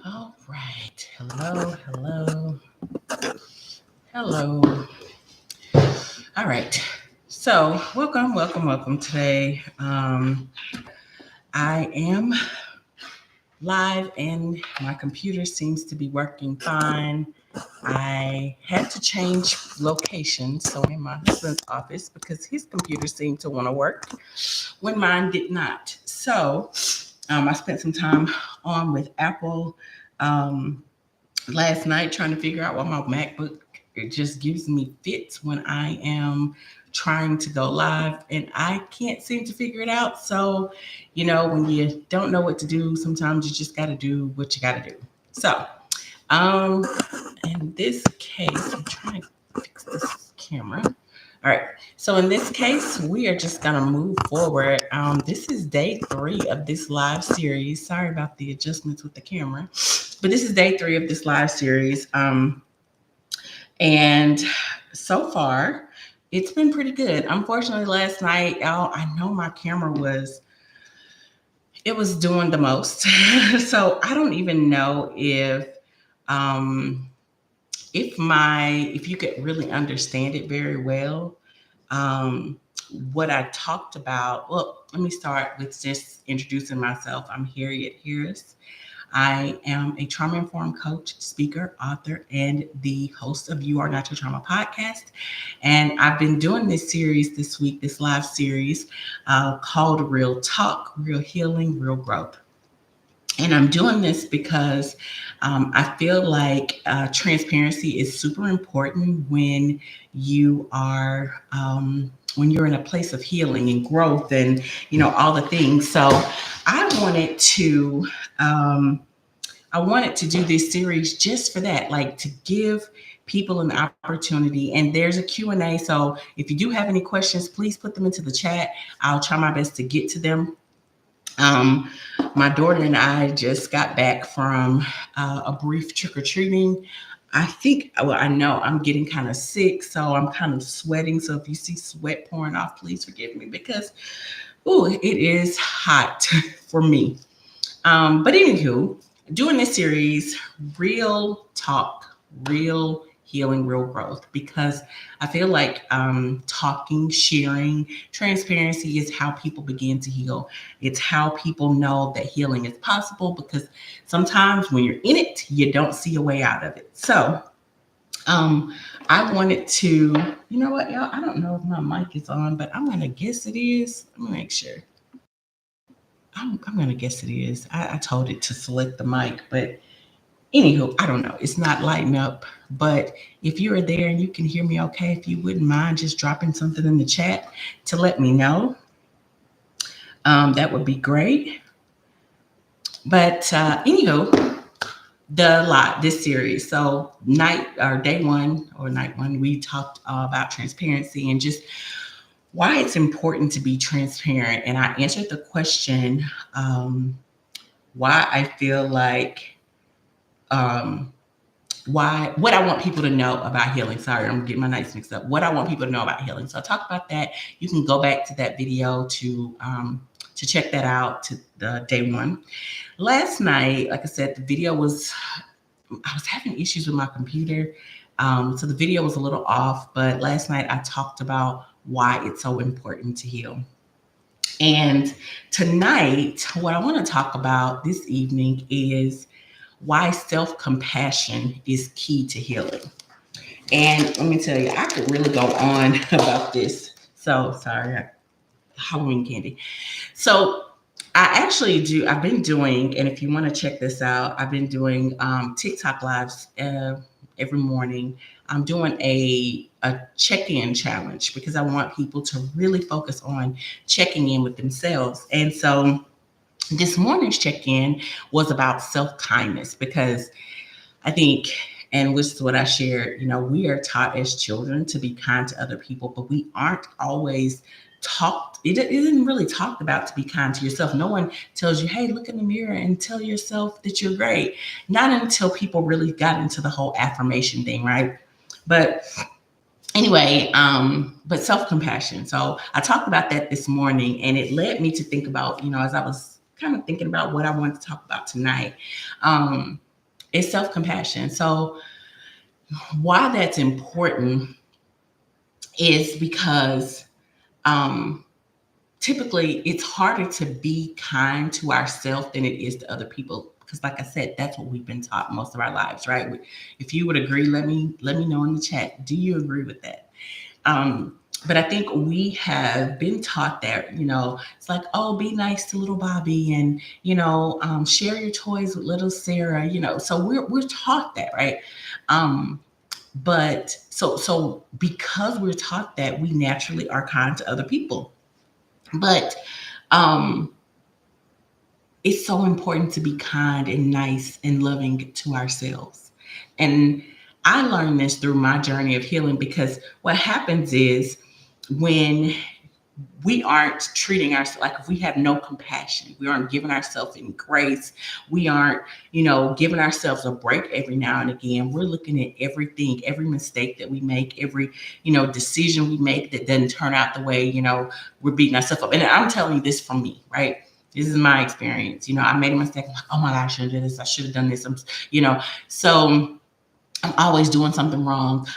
All right. Hello. All right. So, welcome today. I am live and my computer seems to be working fine. I had to change location, so I'm in my husband's office because his computer seemed to want to work when mine did not. So, I spent some time on with Apple. Um, Last night trying to figure out why my MacBook it just gives me fits when I am trying to go live and I can't seem to figure it out. So, when you don't know what to do, sometimes you just got to do what you got to do. So, um, in this case, I'm trying to fix this camera. All right. So in this case, we are just gonna move forward. This is day 3 of this live series. Sorry about the adjustments with the camera, but this is day 3 of this live series. And so far, it's been pretty good. Unfortunately, last night, I know my camera was it was doing the most. So I don't even know um, if you could really understand it very well. Um, what I talked about, well, let me start with just introducing myself. I'm Harriet Harris. I am a trauma informed coach, speaker, author, and the host of You Are Not Your Trauma podcast. And I've been doing this series this week, this live series called Real Talk, Real Healing, Real Growth. And I'm doing this because I feel like transparency is super important you are when you're in a place of healing and growth and all the things. So I wanted to um, I wanted to do this series just for that, like to give people an opportunity. And there's a Q&A. So if you do have any questions, please put them into the chat. I'll try my best to get to them. Um, my daughter and I just got back from a brief trick or treating. I know I'm getting kind of sick, so I'm kind of sweating. So if you see sweat pouring off, please forgive me because, it is hot for me. But anywho, doing this series, real talk, real healing, real growth, because I feel like talking, sharing, transparency is how people begin to heal. It's how people know that healing is possible because sometimes when you're in it, you don't see a way out of it. So, um, I wanted to, you know what, y'all, I don't know if my mic is on, but I'm going to guess it is. Let me make sure. I'm gonna guess it is. I told it to select the mic, but anywho, I don't know. It's not lighting up. But if you are there and you can hear me okay, if you wouldn't mind just dropping something in the chat to let me know, that would be great. But anywho, this series. So night one, we talked about transparency and just why it's important to be transparent. And I answered the question why I feel like um, why what I want people to know about healing. Sorry, I'm getting my nights mixed up. What I want people to know about healing. So I talked about that. You can go back to that video to check that out to the day 1. Last night, like I said, the video was I was having issues with my computer. So the video was a little off, but last night I talked about why it's so important to heal. And tonight, what I want to talk about this evening is why self compassion is key to healing. And let me tell you, I could really go on about this. So sorry, Halloween candy. So I've been doing, and if you want to check this out, I've been doing TikTok lives every morning. I'm doing a check-in challenge because I want people to really focus on checking in with themselves. And so this morning's check-in was about self-kindness because I think, and which is what I shared, we are taught as children to be kind to other people, but we aren't always it isn't really talked about to be kind to yourself. No one tells you, hey, look in the mirror and tell yourself that you're great. Not until people really got into the whole affirmation thing, right? But anyway, but self-compassion. So I talked about that this morning and it led me to think about, as I was kind of thinking about what I want to talk about tonight. Um, is self-compassion. So why that's important is because um, typically it's harder to be kind to ourselves than it is to other people, because like I said, that's what we've been taught most of our lives, right? If you would agree, let me know in the chat, do you agree with that? But I think we have been taught that, it's like, oh, be nice to little Bobby, and share your toys with little Sarah, so we're taught that, right? um but so because we're taught that, we naturally are kind to other people. But um, it's so important to be kind and nice and loving to ourselves. And I learned this through my journey of healing, because what happens is when we aren't treating ourselves, like if we have no compassion, we aren't giving ourselves any grace, we aren't, giving ourselves a break every now and again. We're looking at everything, every mistake that we make, every, decision we make that doesn't turn out the way, we're beating ourselves up. And I'm telling you this from me, right? This is my experience. I made a mistake. I'm like, oh my God, I should have done this. I should have done this. So I'm always doing something wrong,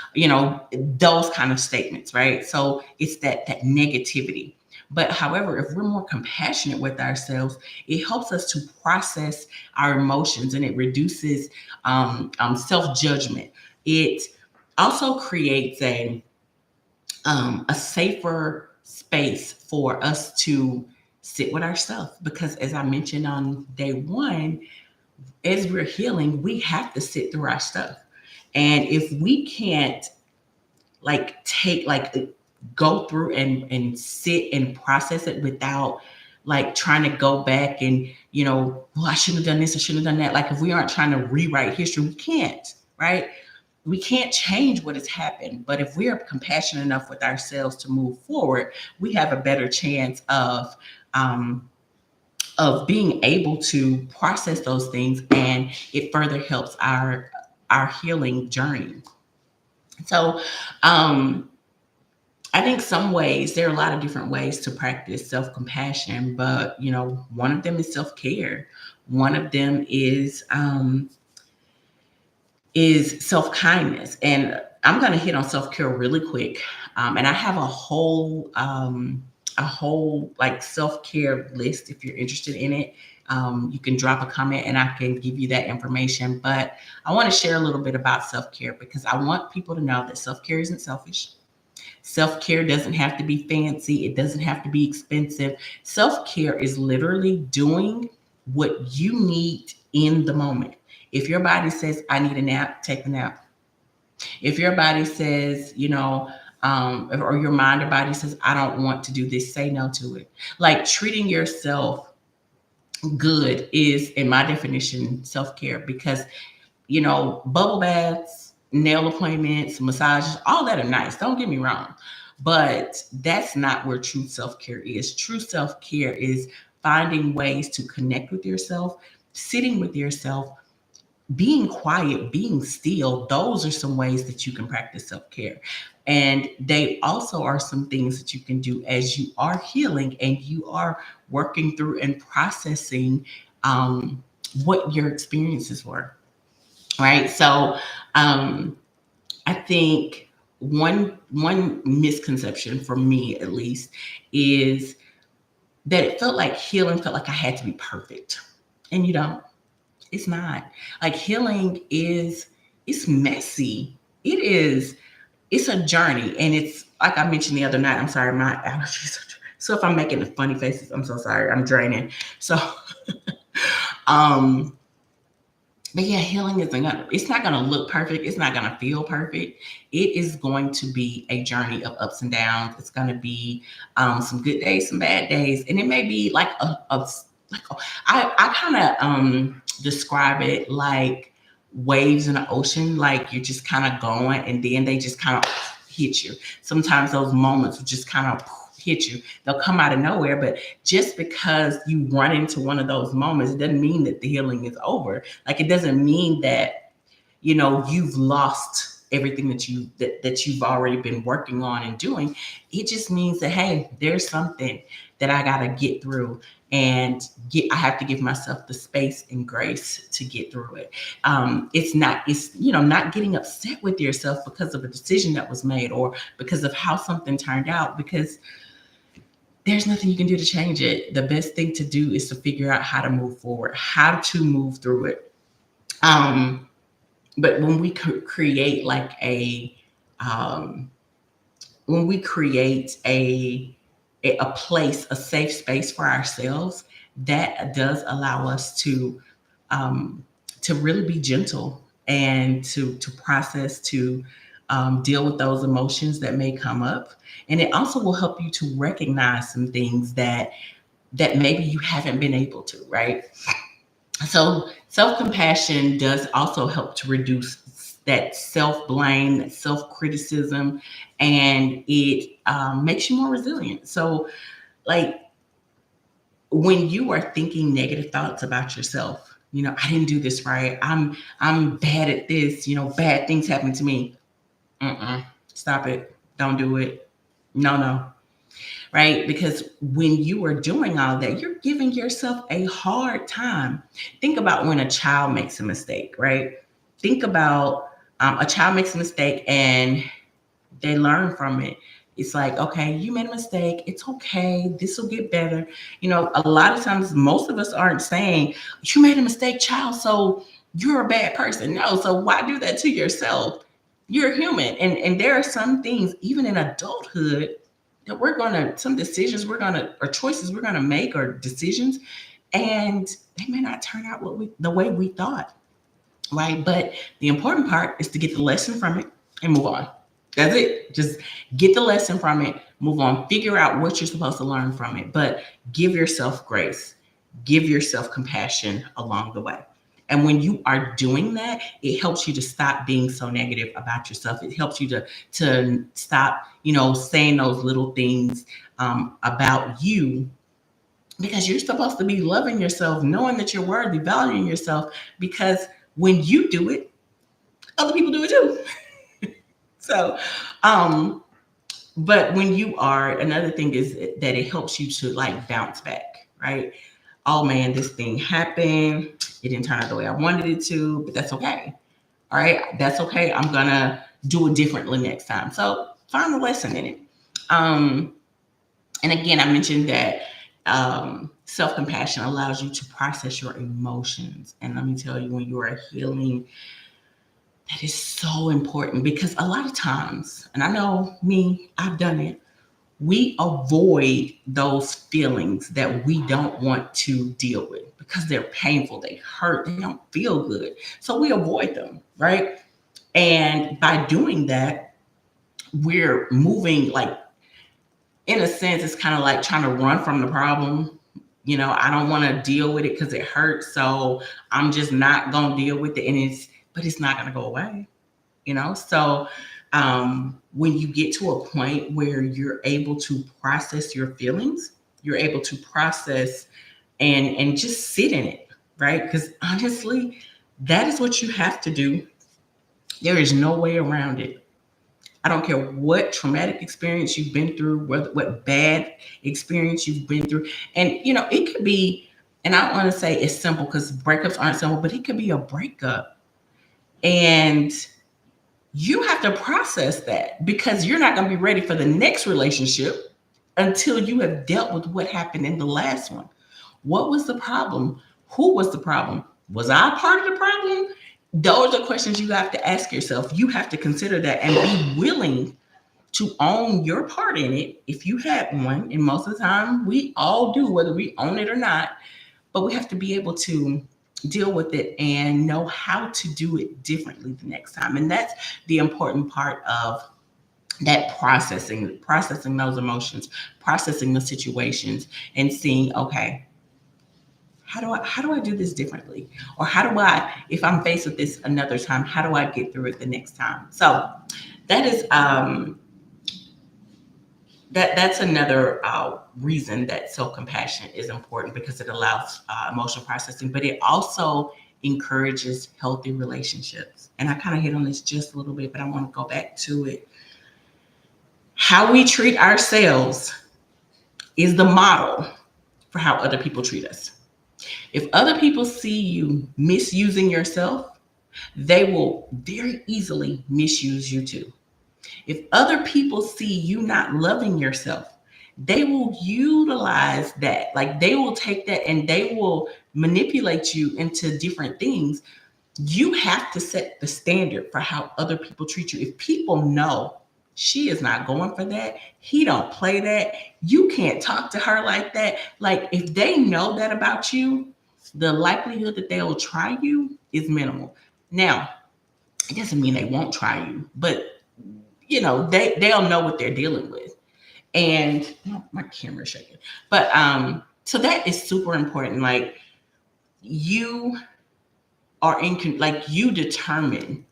those kind of statements, right? So it's that negativity. But however, if we're more compassionate with ourselves, it helps us to process our emotions, and it reduces self judgment. It also creates a safer space for us to sit with ourselves, because as I mentioned on day one, as we're healing, we have to sit through our stuff. And if we can't go through and sit and process it without like trying to go back and, well, I shouldn't have done this, I shouldn't have done that. Like if we aren't trying to rewrite history, we can't, right? We can't change what has happened. But if we are compassionate enough with ourselves to move forward, we have a better chance of being able to process those things, and it further helps our healing journey. So I think some ways, there are a lot of different ways to practice self-compassion, but one of them is self-care. One of them is self-kindness. And I'm going to hit on self-care really quick. And I have a whole like self-care list. If you're interested in it, you can drop a comment and I can give you that information. But I want to share a little bit about self-care, because I want people to know that self-care isn't selfish. Self-care doesn't have to be fancy. It doesn't have to be expensive. Self-care is literally doing what you need in the moment. If your body says, I need a nap, take a nap. If your body says, or your mind or body says, I don't want to do this, say no to it. Like treating yourself good is, in my definition, self-care, because, bubble baths, nail appointments, massages, all that are nice. Don't get me wrong. But that's not where true self-care is. True self-care is finding ways to connect with yourself, sitting with yourself, being quiet, being still. Those are some ways that you can practice self-care. And they also are some things that you can do as you are healing and you are working through and processing what your experiences were. Right. So I think one misconception for me, at least, is that it felt like healing felt like I had to be perfect. And you don't. It's not. Like healing it's messy. It's a journey. And it's like I mentioned the other night, I'm sorry, my allergies. So if I'm making the funny faces, I'm so sorry. I'm draining. So um but yeah, healing it's not gonna look perfect. It's not gonna feel perfect. It is going to be a journey of ups and downs. It's gonna be some good days, some bad days. And it may be like I kind of describe it like waves in the ocean. Like you're just kind of going and then they just kind of hit you. Sometimes those moments will just kind of hit you. They'll come out of nowhere, but just because you run into one of those moments, it doesn't mean that the healing is over. Like it doesn't mean that, you've lost everything that you've already been working on and doing. It just means that, hey, there's something that I got to get through, and I have to give myself the space and grace to get through it. It's not getting upset with yourself because of a decision that was made or because of how something turned out, because there's nothing you can do to change it. The best thing to do is to figure out how to move forward, how to move through it. But when we create like um, when we create a place, a safe space for ourselves, that does allow us um, to really be gentle and to process, to deal with those emotions that may come up. And it also will help you to recognize some things that maybe you haven't been able to, right? So self-compassion does also help to reduce that self-blame, that self-criticism, and it makes you more resilient. So, like, when you are thinking negative thoughts about yourself, I didn't do this right. I'm bad at this. Bad things happen to me. Stop it. Don't do it. No, no. Right? Because when you are doing all that, you're giving yourself a hard time. Think about when a child makes a mistake, right? Think about a child makes a mistake and they learn from it. It's like, okay, you made a mistake. It's okay. This will get better. A lot of times, most of us aren't saying, you made a mistake, child, so you're a bad person. No, so why do that to yourself? You're human. And there are some things, even in adulthood, that some decisions or choices we're gonna make, or decisions, and they may not turn out the way we thought, right? But the important part is to get the lesson from it and move on. That's it. Just get the lesson from it, move on, figure out what you're supposed to learn from it, but give yourself grace, give yourself compassion along the way. And when you are doing that, it helps you to stop being so negative about yourself. It helps you to stop, saying those little things about you, because you're supposed to be loving yourself, knowing that you're worthy, valuing yourself. Because when you do it, other people do it too. So, but when you are, another thing is that it helps you to like bounce back, right? Oh man, this thing happened. It didn't turn out the way I wanted it to, but that's okay. All right, that's okay. I'm gonna do it differently next time. So find the lesson in it. Um, and again, I mentioned that self compassion allows you to process your emotions. And let me tell you, when you are healing, that is so important, because a lot of times, and I know me, I've done it, we avoid those feelings that we don't want to deal with because they're painful, they hurt, they don't feel good. So we avoid them, right? And by doing that, we're moving, like, in a sense, it's kind of like trying to run from the problem. I don't want to deal with it because it hurts. So I'm just not going to deal with it. But it's not going to go away. So when you get to a point where you're able to process your feelings, you're able to process and just sit in it, right? Because honestly, that is what you have to do. There is no way around it. I don't care what traumatic experience you've been through, what bad experience you've been through. And, it could be, and I don't want to say it's simple because breakups aren't simple, but it could be a breakup. And you have to process that, because you're not going to be ready for the next relationship until you have dealt with what happened in the last one. What was the problem? Who was the problem? Was I part of the problem? Those are questions you have to ask yourself. You have to consider that and be willing to own your part in it if you had one. And most of the time, we all do, whether we own it or not. But we have to be able to deal with it and know how to do it differently the next time. And that's the important part of that processing those emotions, processing the situations, and seeing, okay, how do I do this differently? Or how do I, if I'm faced with this another time, how do I get through it the next time? So that is that's another reason that self-compassion is important, because it allows emotional processing, but it also encourages healthy relationships. And I kind of hit on this just a little bit, but I want to go back to it. How we treat ourselves is the model for how other people treat us. If other people see you misusing yourself, they will very easily misuse you too. If other people see you not loving yourself, they will utilize that. Like they will take that and they will manipulate you into different things. You have to set the standard for how other people treat you. If people know she is not going for that, he don't play that, you can't talk to her like that. Like if they know that about you, the likelihood that they'll try you is minimal. Now, it doesn't mean they won't try you, but they'll know what they're dealing with. And my camera's shaking. But so that is super important. Like you are you determine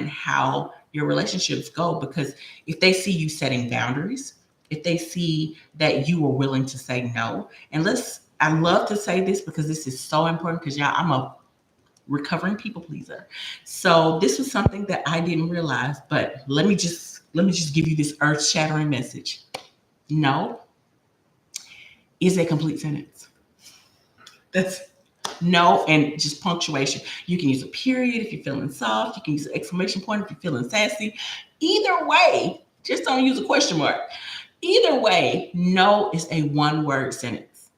how your relationships go, because if they see you setting boundaries, if they see that you are willing to say no, and I love to say this because this is so important, because y'all, I'm a recovering people pleaser. So this was something that I didn't realize, but let me just give you this earth-shattering message. No is a complete sentence. That's no, and just punctuation. You can use a period if you're feeling soft. You can use an exclamation point if you're feeling sassy. Either way, just don't use a question mark. Either way, no is a one-word sentence.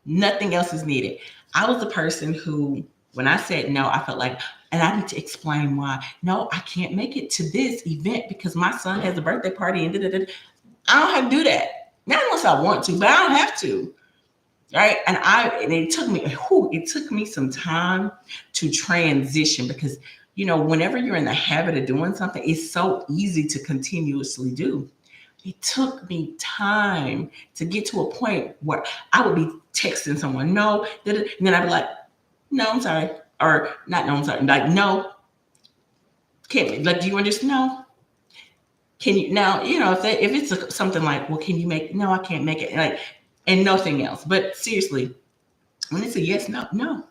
Nothing else is needed. I was the person who, when I said no, I felt like, and I need to explain why. No, I can't make it to this event because my son has a birthday party and da-da-da. I don't have to do that. Not unless I want to, but I don't have to. Right. And it took me some time to transition, because, whenever you're in the habit of doing something, it's so easy to continuously do. It took me time to get to a point where I would be texting someone, no, and then I'd be like, no, I'm sorry. Or not, no, I'm sorry. Like, no, can't, like, do you understand? No. Can you, now, if it's something like, well, can you make, no, I can't make it. Like, and nothing else. But seriously, when it's a yes, no,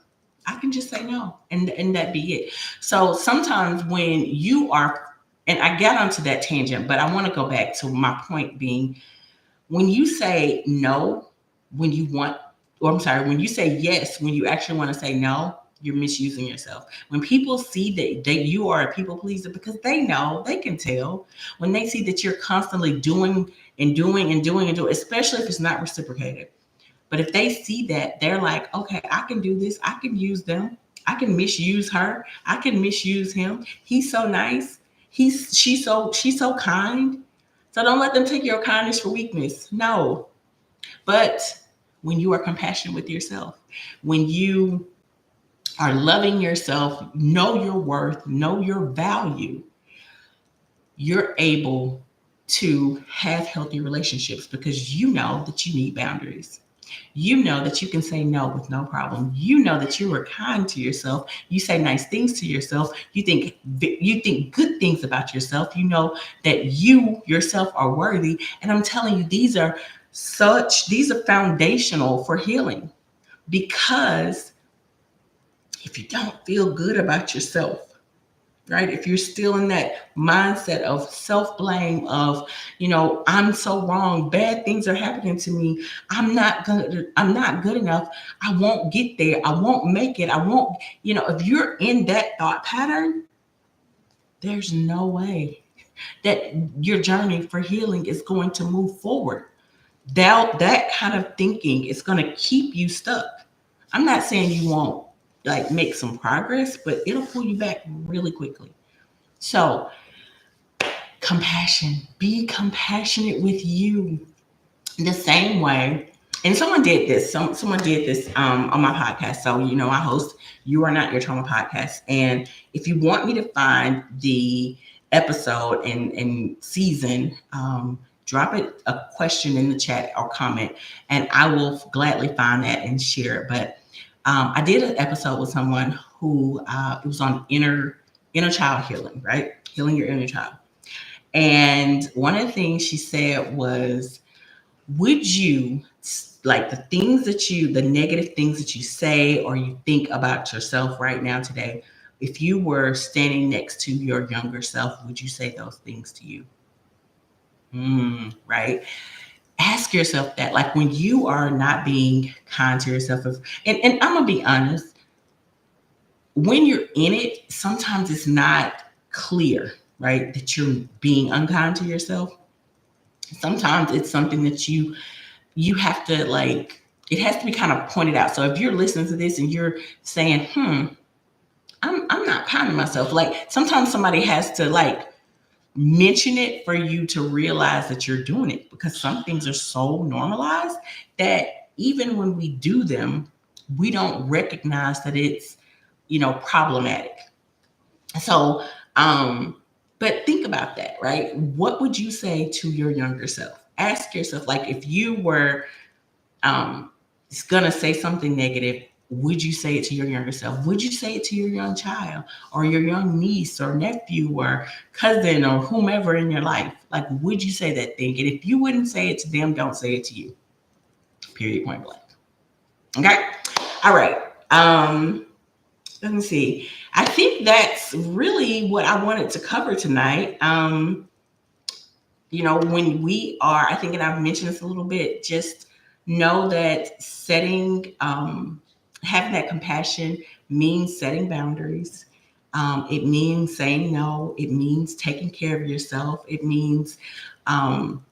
I can just say no, and that be it. So sometimes when you are, and I got onto that tangent, but I want to go back to my point being, when you say no, when you say yes, when you actually want to say no, you're misusing yourself. When people see that you are a people pleaser, because they know, they can tell, when they see that you're constantly doing and doing and doing and doing, especially if it's not reciprocated. But if they see that, they're like, okay, I can do this. I can use them. I can misuse her. I can misuse him. He's so nice. She's so kind. So don't let them take your kindness for weakness. No. But when you are compassionate with yourself, when you are loving yourself, know your worth, know your value, you're able to have healthy relationships, because you know that you need boundaries. You know that you can say no with no problem. You know that you are kind to yourself. You say nice things to yourself. You think good things about yourself. You know that you yourself are worthy. And I'm telling you, these are foundational for healing, because if you don't feel good about yourself, right? If you're still in that mindset of self-blame, of, I'm so wrong, bad things are happening to me, I'm not good enough, I won't get there, I won't make it, I won't, if you're in that thought pattern, there's no way that your journey for healing is going to move forward. That kind of thinking is going to keep you stuck. I'm not saying you won't make some progress, but it'll pull you back really quickly. So, compassion. Be compassionate with you the same way. And someone did this. Someone did this on my podcast. So, I host You Are Not Your Trauma podcast. And if you want me to find the episode and season, drop a question in the chat or comment, and I will gladly find that and share it. But I did an episode with someone who it was on inner child healing, right? Healing your inner child. And one of the things she said was, would you like the negative things that you say or you think about yourself right now today, if you were standing next to your younger self, would you say those things to you? Right? Ask yourself that. Like when you are not being kind to yourself, and I'm gonna be honest, when you're in it, sometimes it's not clear, right, that you're being unkind to yourself. Sometimes it's something that you have to like, it has to be kind of pointed out. So if you're listening to this and you're saying, I'm not kind to myself, like sometimes somebody has to like mention it for you to realize that you're doing it, because some things are so normalized that even when we do them, we don't recognize that it's, problematic. So, but think about that, right? What would you say to your younger self? Ask yourself, like, if you were um, gonna say something negative, would you say it to your younger self? Would you say it to your young child or your young niece or nephew or cousin or whomever in your life? Like, would you say that thing? And if you wouldn't say it to them, don't say it to you. Period. Point blank. Okay. All right. Let me see. I think that's really what I wanted to cover tonight. When we are, I think, and I've mentioned this a little bit, just know that having that compassion means setting boundaries. It means saying no. It means taking care of yourself. It means um,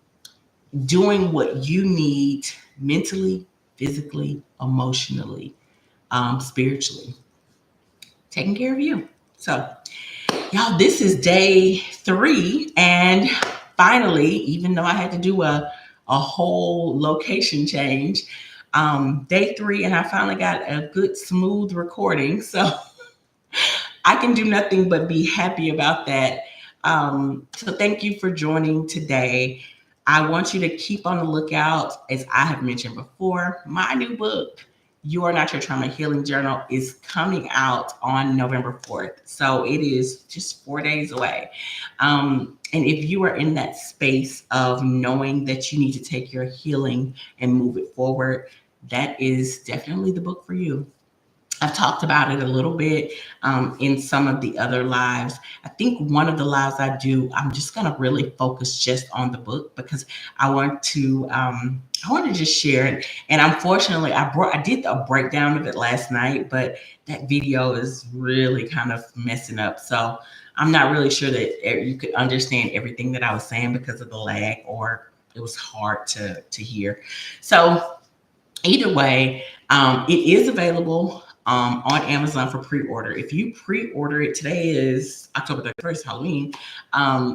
doing what you need mentally, physically, emotionally, spiritually, taking care of you. So, y'all, this is day 3. And finally, even though I had to do a whole location change, day 3, and I finally got a good, smooth recording. So I can do nothing but be happy about that. So thank you for joining today. I want you to keep on the lookout, as I have mentioned before, my new book, You Are Not Your Trauma Healing Journal, is coming out on November 4th. So it is just 4 days away. And if you are in that space of knowing that you need to take your healing and move it forward, that is definitely the book for you. I've talked about it a little bit in some of the other lives. I think one of the lives I do, I'm just going to really focus just on the book, because I want to just share it. And unfortunately, I did a breakdown of it last night, but that video is really kind of messing up. So I'm not really sure that you could understand everything that I was saying because of the lag, or it was hard to hear. So either way, it is available on Amazon for pre-order. If you pre-order it, today is October 31st, Halloween.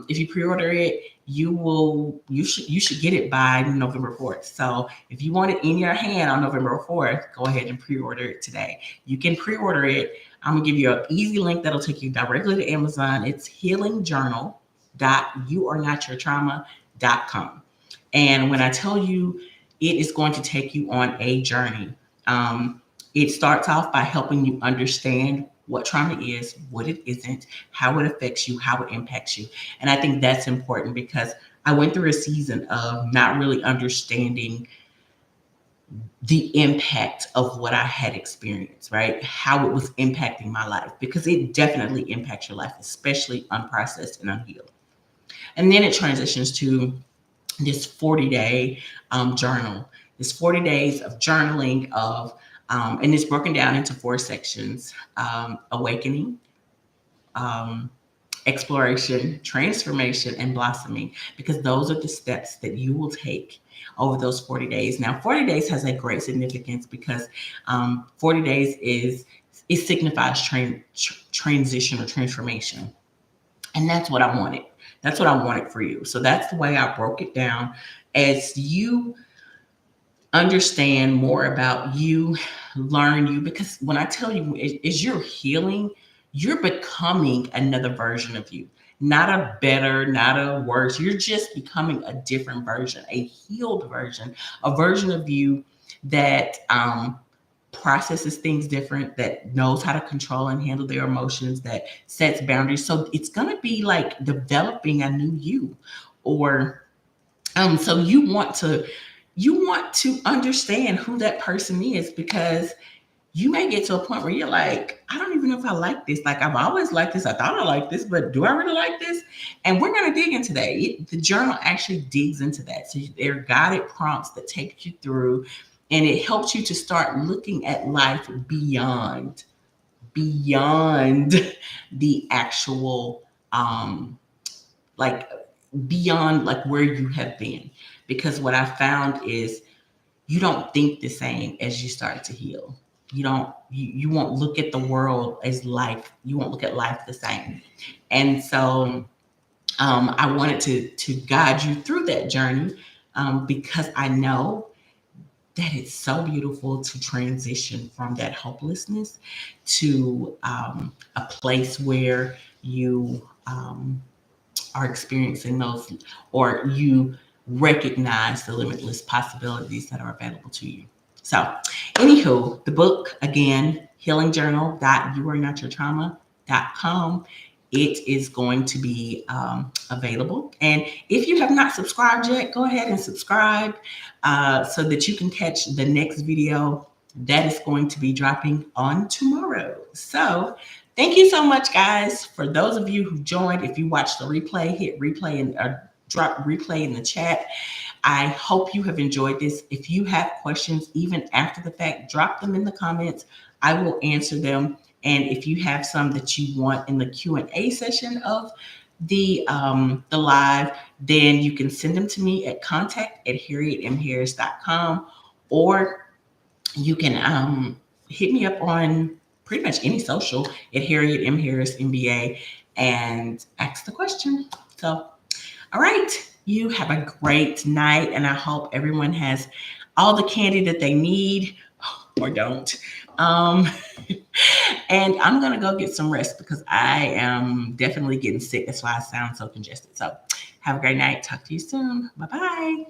If you pre-order it, you should get it by November 4th. So if you want it in your hand on November 4th, go ahead and pre-order it today. You can pre-order it. I'm gonna give you an easy link that'll take you directly to Amazon. It's healingjournal.youarenotyourtrauma.com. And when I tell you, it is going to take you on a journey. It starts off by helping you understand what trauma is, what it isn't, how it affects you, how it impacts you. And I think that's important, because I went through a season of not really understanding the impact of what I had experienced, right? How it was impacting my life, because it definitely impacts your life, especially unprocessed and unhealed. And then it transitions to this 40-day journal, this 40 days of journaling and it's broken down into 4 sections: awakening, um, exploration, transformation, and blossoming, because those are the steps that you will take over those 40 days. Now, 40 days has a great significance, because 40 days it signifies transition or transformation. And that's what I wanted. That's what I wanted for you. So that's the way I broke it down. As you understand more about you, learn you, because when I tell you, as you're healing, you're becoming another version of you, not a better, not a worse. You're just becoming a different version, a healed version, a version of you that processes things different, that knows how to control and handle their emotions, that sets boundaries. So it's going to be like developing a new you, or so you want to you want to understand who that person is, because you may get to a point where you're like, I don't even know if I like this. Like, I've always liked this. I thought I liked this, but do I really like this? And we're going to dig into that. The journal actually digs into that. So there are guided prompts that take you through, and it helps you to start looking at life beyond the actual, like, beyond like where you have been. Because what I found is you don't think the same as you start to heal. You won't look at the world as life. You won't look at life the same. And so I wanted to guide you through that journey, because I know that it's so beautiful to transition from that hopelessness to a place where you are experiencing those, or you recognize the limitless possibilities that are available to you. So, anywho, the book again, healingjournal.youarenotyourtrauma.com. It is going to be available. And if you have not subscribed yet, go ahead and subscribe, so that you can catch the next video that is going to be dropping on tomorrow. So, thank you so much, guys. For those of you who joined, if you watched the replay, hit replay and drop replay in the chat. I hope you have enjoyed this. If you have questions, even after the fact, drop them in the comments. I will answer them. And if you have some that you want in the Q&A session of the live, then you can send them to me at contact@harrietmharris.com, or you can hit me up on pretty much any social at Harriet M. Harris MBA and ask the question. So, all right, you have a great night, and I hope everyone has all the candy that they need or don't. Um, and I'm going to go get some rest because I am definitely getting sick. That's why I sound so congested. So, have a great night. Talk to you soon. Bye bye.